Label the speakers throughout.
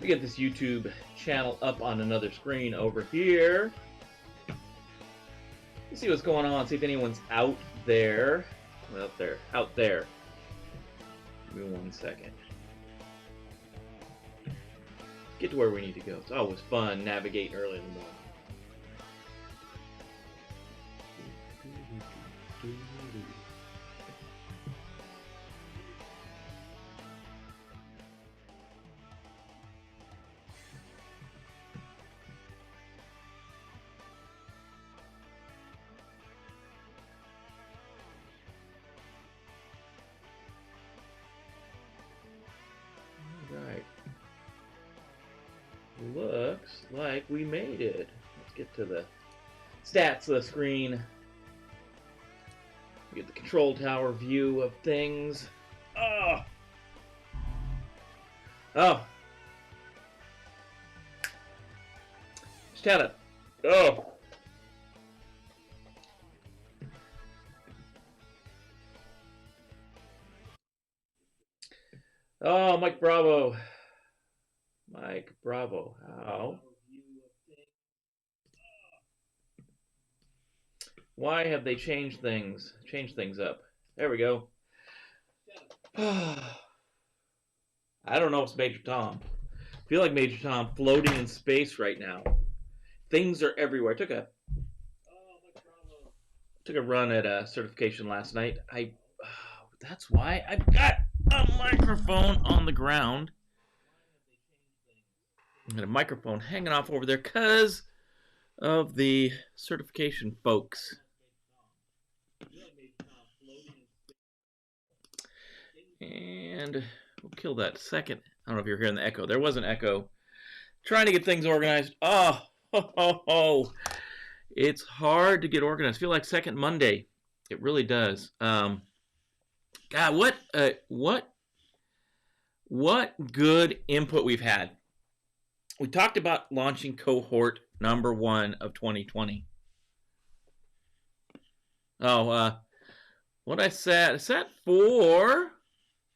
Speaker 1: me get this YouTube channel up on another screen over here. Let's see what's going on. See if anyone's out there. Out there. Give me 1 second. Get to where we need to go. It's always fun navigating early in the morning. Right. Looks like we made it. Let's get to the stats of the screen. Get the control tower view of things. Oh! Oh! Just had a... Oh! Oh, Mike Bravo. Mike Bravo. How? Why have they changed things? Changed things up. There we go. I don't know if it's Major Tom. I feel like Major Tom floating in space right now. Things are everywhere. I took a run at a certification last night. That's why I've got a microphone on the ground. And a microphone hanging off over there because of the certification folks. And we'll kill that second. I don't know if you're hearing the echo. There was an echo. Trying to get things organized. Oh. It's hard to get organized. I feel like second Monday. It really does. God, what good input we've had. We talked about launching cohort number 1 of 2020. What I set for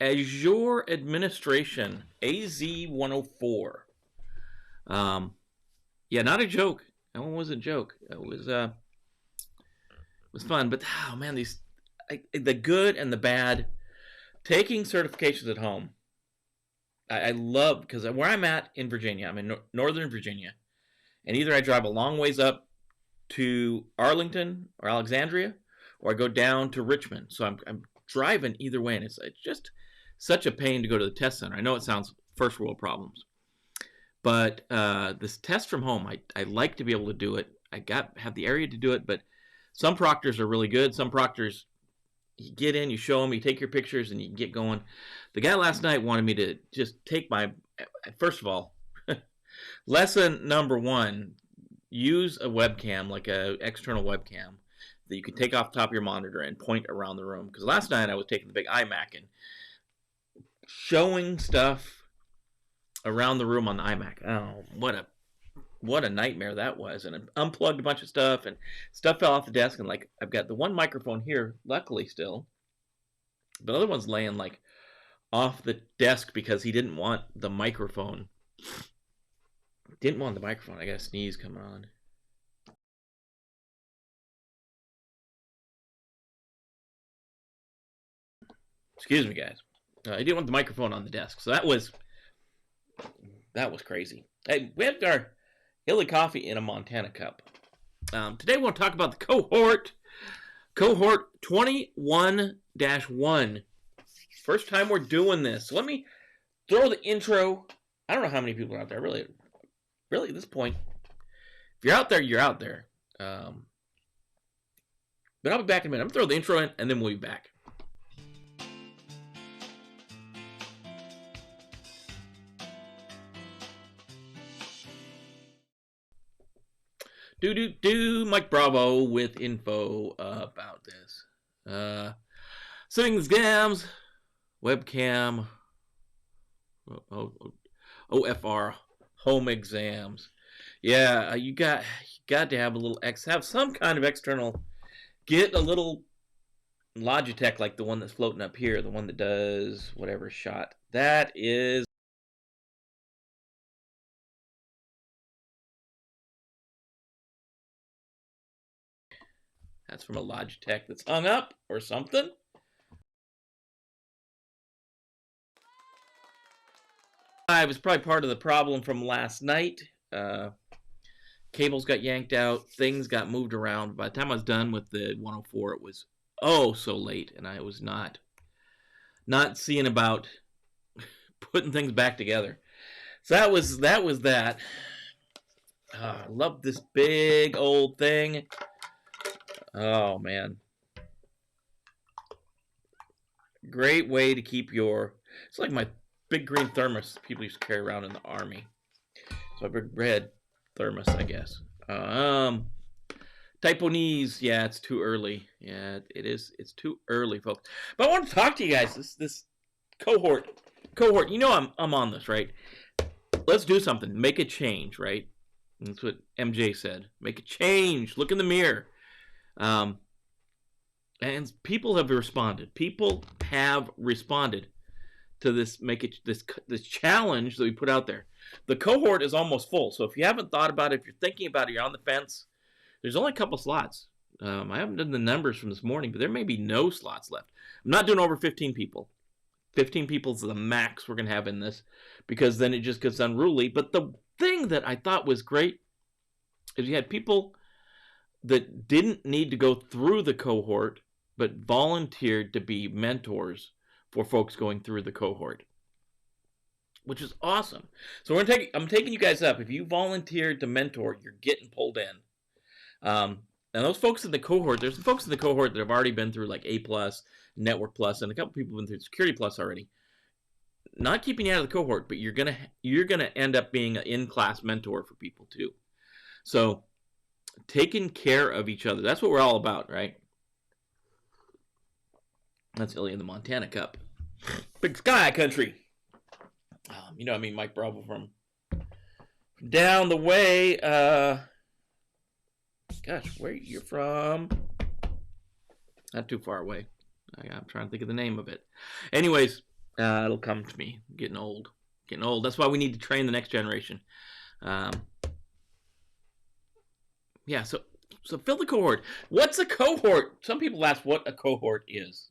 Speaker 1: Azure Administration, AZ104. Yeah, not a joke. That one was a joke. It was fun, but oh man, the good and the bad. Taking certifications at home, I love, because where I'm at in Virginia, I'm in Northern Virginia, and either I drive a long ways up to Arlington or Alexandria, or I go down to Richmond. So I'm driving either way, and it's just such a pain to go to the test center. I know it sounds first world problems, but this test from home, I like to be able to do it. I have the area to do it, but some proctors are really good. Some proctors, you get in, you show them, you take your pictures, and you can get going. The guy last night wanted me to just take first of all, lesson number 1, use a webcam, like an external webcam that you can take off the top of your monitor and point around the room. Because last night I was taking the big iMac and showing stuff around the room on the iMac. Oh, what a nightmare that was. And I unplugged a bunch of stuff, and stuff fell off the desk, and like I've got the one microphone here, luckily still, but the other one's laying like off the desk because he didn't want the microphone. I got a sneeze coming on. Excuse me, guys. I didn't want the microphone on the desk, so that was crazy. Hey, we have our Illy coffee in a Montana cup. Today we'll talk about the cohort 21-1. First time we're doing this. So let me throw the intro. I don't know how many people are out there. Really at this point. If you're out there, you're out there. But I'll be back in a minute. I'm going to throw the intro in, and then we'll be back. Mike Bravo with info about this. Sitting exams, webcam, OFR, home exams. Yeah, you got to have a little have some kind of external. Get a little Logitech like the one that's floating up here, the one that does whatever shot. That is That's from a Logitech that's hung up or something. I was probably part of the problem from last night. Cables got yanked out, things got moved around. By the time I was done with the 104, it was so late, and I was not seeing about putting things back together. So that was that. I love this big old thing. Oh man, great way to keep your. It's like my big green thermos people used to carry around in the army. So a big red thermos, I guess. Typo knees, yeah, it's too early. Yeah, it is. It's too early, folks. But I want to talk to you guys. This cohort. You know I'm on this, right? Let's do something. Make a change, right? That's what MJ said. Make a change. Look in the mirror. And people have responded. People have responded to this this challenge that we put out there. The cohort is almost full. So if you haven't thought about it, if you're thinking about it, you're on the fence, there's only a couple slots. I haven't done the numbers from this morning, but there may be no slots left. I'm not doing over 15 people. 15 people is the max we're going to have in this, because then it just gets unruly. But the thing that I thought was great is you had people that didn't need to go through the cohort, but volunteered to be mentors for folks going through the cohort, which is awesome. So I'm taking you guys up. If you volunteered to mentor, you're getting pulled in. And those folks in the cohort, there's some folks in the cohort that have already been through like A+, Network Plus, and a couple people have been through Security Plus already. Not keeping you out of the cohort, but you're gonna end up being an in-class mentor for people too. So taking care of each other, that's what we're all about, right? That's Ilya in the Montana Cup. Big Sky Country. You know, I mean, Mike Bravo from down the way. Gosh, where you're from? Not too far away. I'm trying to think of the name of it. Anyways, it'll come to me. I'm getting old. That's why we need to train the next generation. Yeah, so fill the cohort. What's a cohort? Some people ask what a cohort is.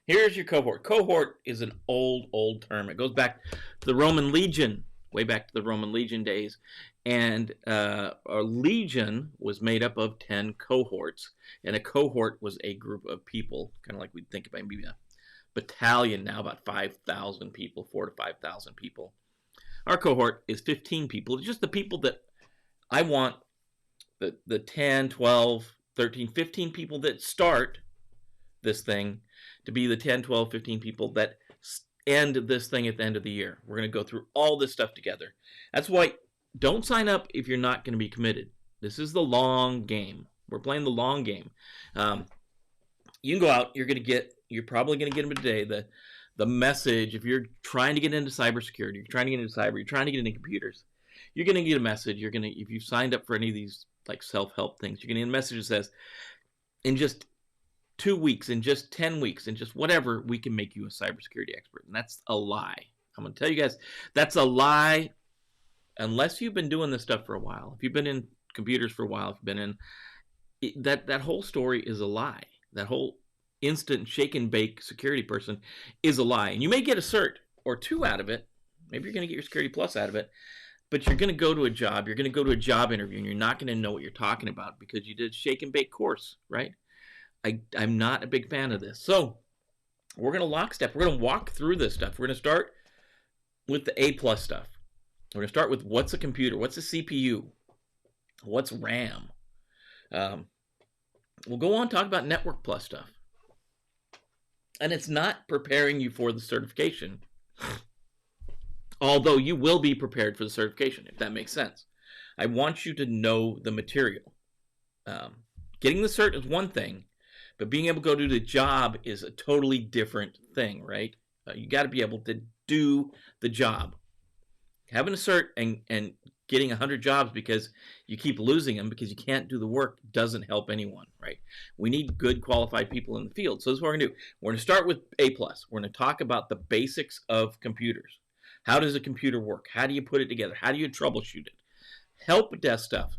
Speaker 1: Here's your cohort. Cohort is an old term. It goes back to the Roman legion, way back to the Roman legion days. And a legion was made up of 10 cohorts. And a cohort was a group of people, kind of like we'd think about maybe a battalion now, about 5,000 people, 4,000 to 5,000 people. Our cohort is 15 people. It's just the people that I want, the 10, 12, 13, 15 people that start this thing to be the 10, 12, 15 people that end this thing at the end of the year. We're going to go through all this stuff together. That's why don't sign up if you're not going to be committed. This is the long game. We're playing the long game. You can go out. You're probably going to get them today. The message, if you're trying to get into cybersecurity, you're trying to get into cyber, you're trying to get into computers, you're going to get a message. If you've signed up for any of these like self-help things, you're going to get a message that says, in just 2 weeks, in just 10 weeks, in just whatever, we can make you a cybersecurity expert. And that's a lie. I'm going to tell you guys, that's a lie. Unless you've been doing this stuff for a while, if you've been in computers for a while, if you've been in that whole story is a lie. That whole instant shake and bake security person is a lie. And you may get a cert or two out of it. Maybe you're going to get your Security Plus out of it, but you're going to go to a job. You're going to go to a job interview, and you're not going to know what you're talking about because you did a shake and bake course, right? I'm not a big fan of this. So we're going to lockstep. We're going to walk through this stuff. We're going to start with the A+ stuff. We're going to start with what's a computer, what's a CPU, what's RAM. We'll go on and talk about Network Plus stuff. And it's not preparing you for the certification, although you will be prepared for the certification, if that makes sense. I want you to know the material. Getting the cert is one thing, but being able to go do the job is a totally different thing, right? You got to be able to do the job. Having a cert and getting 100 jobs because you keep losing them because you can't do the work doesn't help anyone, right? We need good qualified people in the field. So this is what we're going to do. We're going to start with A+. We're going to talk about the basics of computers. How does a computer work? How do you put it together? How do you troubleshoot it? Help desk stuff.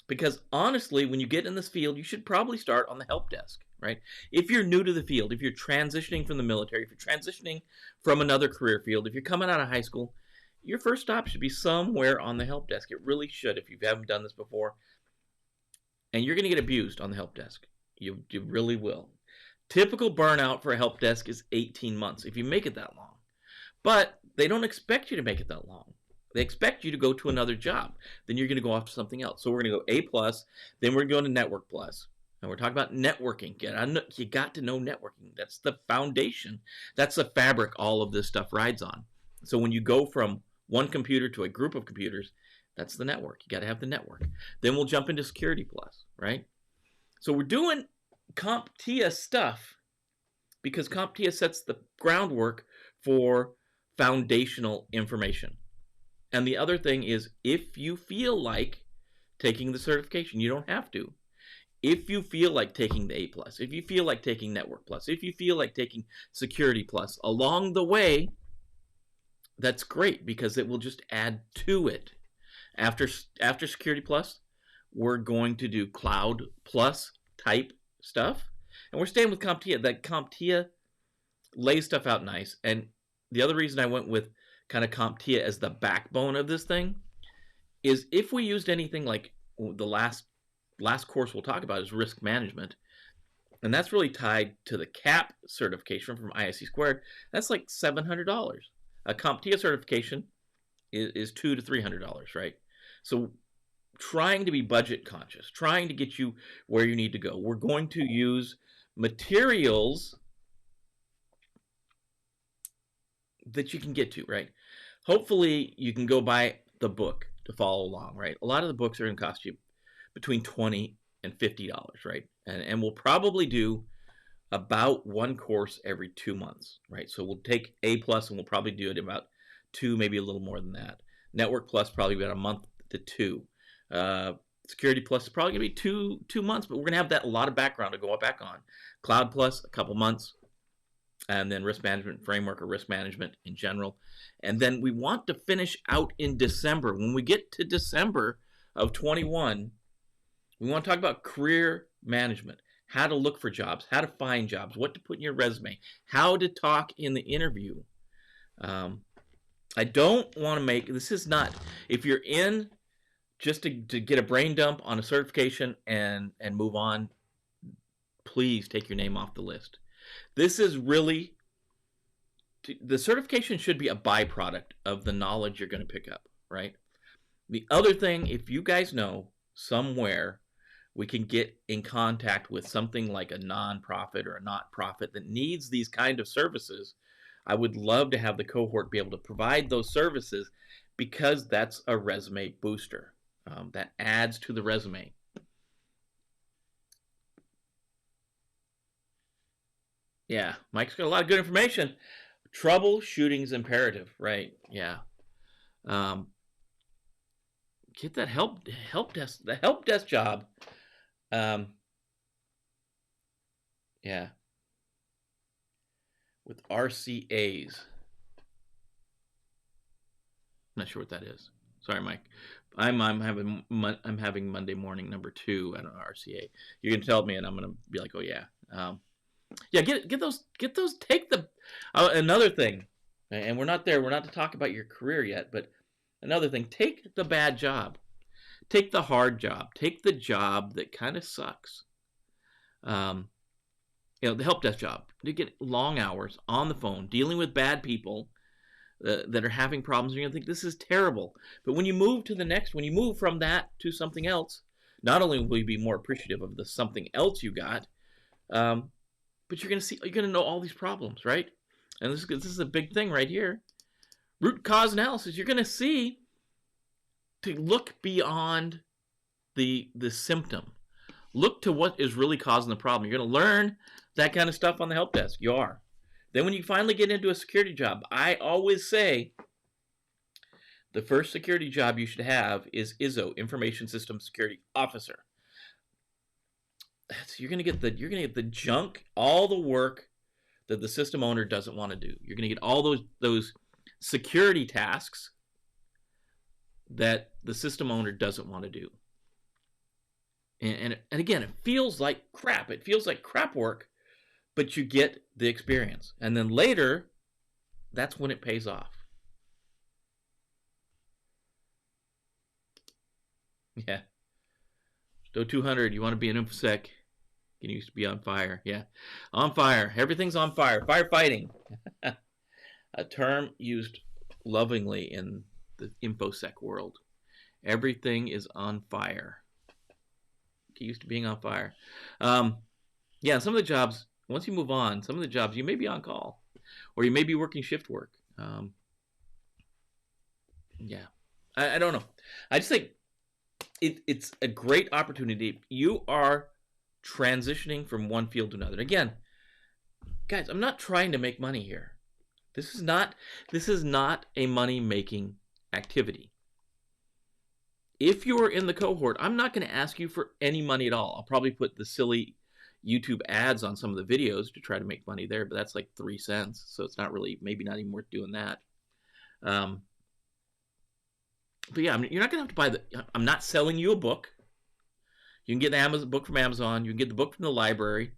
Speaker 1: Because honestly, when you get in this field, you should probably start on the help desk, right? If you're new to the field, if you're transitioning from the military, if you're transitioning from another career field, if you're coming out of high school, your first stop should be somewhere on the help desk. It really should if you haven't done this before. And you're going to get abused on the help desk. You really will. Typical burnout for a help desk is 18 months if you make it that long. But they don't expect you to make it that long. They expect you to go to another job. Then you're going to go off to something else. So we're going to go A plus, then we're going to Network plus. And we're talking about networking. You got to know networking. That's the foundation. That's the fabric all of this stuff rides on. So when you go from one computer to a group of computers, that's the network. You got to have the network. Then we'll jump into Security plus, right? So we're doing CompTIA stuff because CompTIA sets the groundwork for foundational information. And the other thing is, if you feel like taking the certification, you don't have to. If you feel like taking the A plus, if you feel like taking Network plus, if you feel like taking Security plus along the way, that's great because it will just add to it. After Security plus, we're going to do Cloud plus type stuff, and we're staying with CompTIA. That CompTIA lays stuff out nice. And the other reason I went with kind of CompTIA as the backbone of this thing is if we used anything like the last course we'll talk about is risk management, and that's really tied to the CAP certification from ISC Squared. That's like $700. A CompTIA certification is $200 to $300, right? So trying to be budget conscious, trying to get you where you need to go. We're going to use materials that you can get to, right? Hopefully you can go buy the book to follow along, right? A lot of the books are going to cost you between $20 and $50, right? And we'll probably do about one course every 2 months, right? So we'll take A plus and we'll probably do it about 2, maybe a little more than that. Network plus probably about a month to 2. Security plus is probably going to be 2 months, but we're going to have that a lot of background to go back on. Cloud plus, a couple months. And then risk management framework or risk management in general. And then we want to finish out in December. When we get to December of 21, we want to talk about career management, how to look for jobs, how to find jobs, what to put in your resume, how to talk in the interview. I don't want to make, this is not, if you're in just to get a brain dump on a certification and move on, please take your name off the list. This is really, the certification should be a byproduct of the knowledge you're going to pick up, right? The other thing, if you guys know somewhere we can get in contact with something like a nonprofit or a not-profit that needs these kind of services, I would love to have the cohort be able to provide those services because that's a resume booster. That adds to the resume. Yeah, Mike's got a lot of good information. Troubleshooting is imperative, right? Yeah. Get that help desk, the help desk job. Yeah. With RCAs. I'm not sure what that is. Sorry, Mike. I'm having Monday morning number 2 at an RCA. You're gonna tell me, and I'm gonna be like, oh yeah. Yeah, get those. Take the another thing, and we're not there. We're not to talk about your career yet, but another thing. Take the bad job. Take the hard job. Take the job that kind of sucks. The help desk job. You get long hours on the phone dealing with bad people that are having problems. You're gonna think this is terrible. But when you move to the next, when you move from that to something else, not only will you be more appreciative of the something else you got. But you're gonna know all these problems, right? And this is a big thing right here. Root cause analysis. You're gonna see to look beyond the symptom. Look to what is really causing the problem. You're gonna learn that kind of stuff on the help desk. You are. Then when you finally get into a security job, I always say the first security job you should have is ISO, Information System Security Officer. You're gonna get the junk, all the work that the system owner doesn't want to do. You're gonna get all those security tasks that the system owner doesn't want to do. And again, it feels like crap. It feels like crap work, but you get the experience. And then later, that's when it pays off. Yeah. Stow 200, you want to be an InfoSec. You used to be on fire. Yeah. On fire. Everything's on fire. Firefighting. A term used lovingly in the InfoSec world. Everything is on fire. Get used to being on fire. Yeah, some of the jobs, once you move on, some of the jobs you may be on call, or you may be working shift work. Yeah, I don't know. I just think it's a great opportunity. You are transitioning from one field to another. Again, guys, I'm not trying to make money here. This is not a money-making activity. If you're in the cohort, I'm not going to ask you for any money at all. I'll probably put the silly YouTube ads on some of the videos to try to make money there, but that's like 3 cents, so it's not really, maybe not even worth doing that. But yeah, I mean, you're not going to have to buy I'm not selling you a book. You can get the book from Amazon. You can get the book from the library.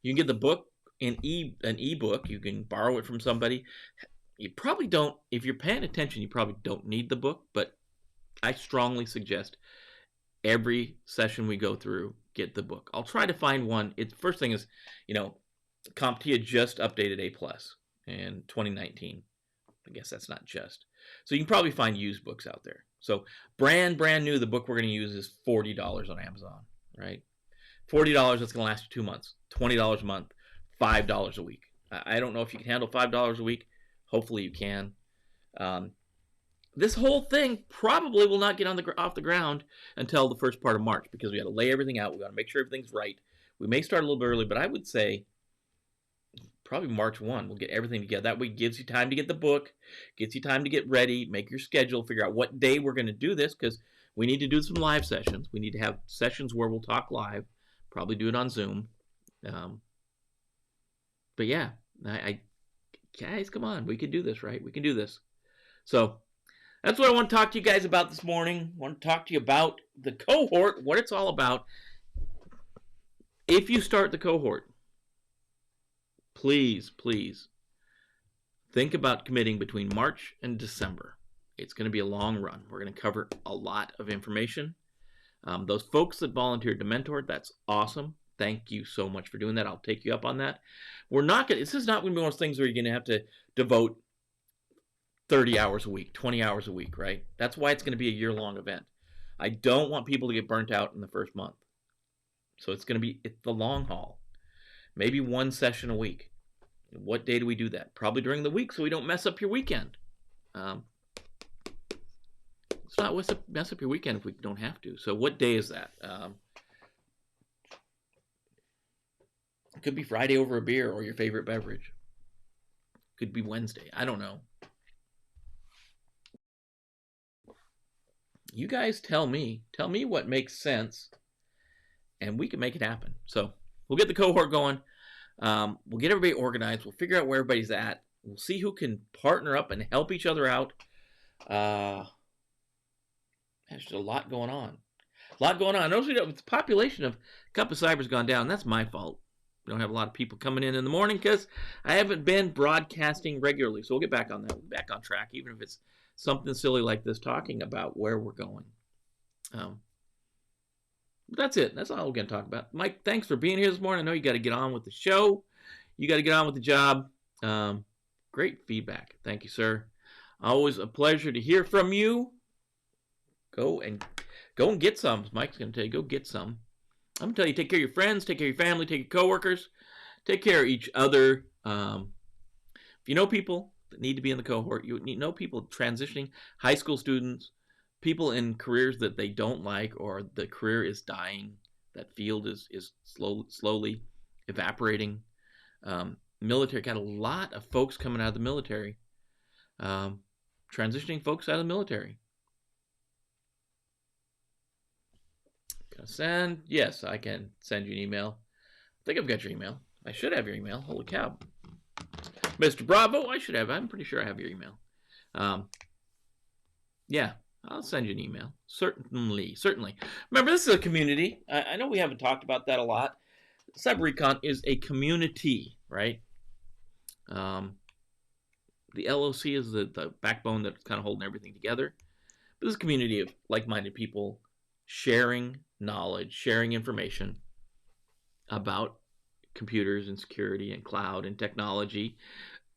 Speaker 1: You can get the book in an ebook. You can borrow it from somebody. You probably don't, if you're paying attention, you probably don't need the book, but I strongly suggest every session we go through, get the book. I'll try to find one. First thing is, CompTIA just updated A+ in 2019. I guess that's not just. So you can probably find used books out there. So brand new, the book we're going to use is $40 on Amazon, right? $40, that's going to last you 2 months. $20 a month, $5 a week. I don't know if you can handle $5 a week. Hopefully you can. This whole thing probably will not get off the ground until the first part of March, because we got to lay everything out. We got to make sure everything's right. We may start a little bit early, but I would say probably March 1. We'll get everything together. That way it gives you time to get the book, gets you time to get ready, make your schedule, figure out what day we're going to do this, because we need to do some live sessions. We need to have sessions where we'll talk live, probably do it on Zoom. But yeah, guys, come on. We can do this, right? We can do this. So that's what I want to talk to you guys about this morning. I want to talk to you about the cohort, what it's all about. If you start the cohort, please think about committing between March and December. It's going to be a long run. We're going to cover a lot of information. Those folks that volunteered to mentor, that's awesome. Thank you so much for doing that. I'll take you up on that. This is not going to be one of those things where you're going to have to devote 30 hours a week, 20 hours a week, right? That's why it's going to be a year-long event. I don't want people to get burnt out in the first month. So it's the long haul. Maybe one session a week. What day do we do that? Probably during the week, so we don't mess up your weekend. Let's not mess up your weekend if we don't have to. So what day is that? It could be Friday over a beer or your favorite beverage. Could be Wednesday. I don't know. You guys tell me what makes sense, and we can make it happen. So we'll get the cohort going. We'll get everybody organized. We'll figure out where everybody's at. We'll see who can partner up and help each other out. There's just a lot going on. I notice the population of Cup of Cyber's gone down. That's my fault. We don't have a lot of people coming in the morning because I haven't been broadcasting regularly. So we'll get back on that. We'll be back on track, even if it's something silly like this, talking about where we're going. That's it. That's all we're going to talk about. Mike, thanks for being here this morning. I know you got to get on with the show. You got to get on with the job. Great feedback. Thank you, sir. Always a pleasure to hear from you. Go and get some. Mike's going to tell you, go get some. I'm going to tell you, take care of your friends, take care of your family, take care of your coworkers, take care of each other. If you know people that need to be in the cohort, you know people transitioning, high school students, people in careers that they don't like, or the career is dying, that field is slowly evaporating. Military, got a lot of folks coming out of the military, transitioning folks out of the military. Yes, I can send you an email. I think I've got your email. I should have your email. Holy cow. Mr. Bravo, I'm pretty sure I have your email. Yeah. I'll send you an email. Certainly, certainly. Remember, this is a community. I know we haven't talked about that a lot. Cyber-Recon is a community, right? The LOC is the backbone that's kind of holding everything together. But this is a community of like-minded people sharing knowledge, sharing information about computers and security and cloud and technology,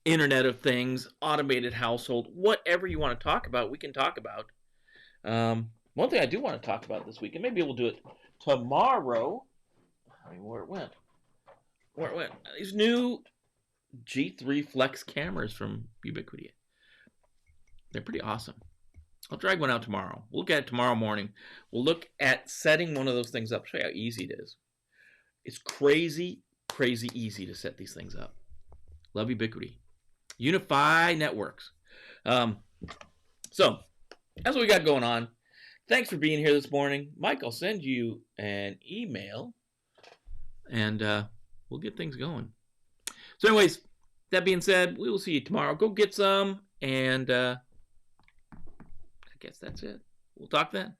Speaker 1: Internet of Things, automated household, whatever you want to talk about, we can talk about. One thing I do want to talk about this week, and maybe we'll do it tomorrow. I mean, where it went. These new G3 Flex cameras from Ubiquiti. They're pretty awesome. I'll drag one out tomorrow. We'll look at it tomorrow morning. We'll look at setting one of those things up. Show you how easy it is. It's crazy, crazy easy to set these things up. Love Ubiquiti. Unify Networks. So, that's what we got going on. Thanks for being here this morning. Mike, I'll send you an email, and we'll get things going. So anyways, that being said, we will see you tomorrow. Go get some, and I guess that's it. We'll talk then.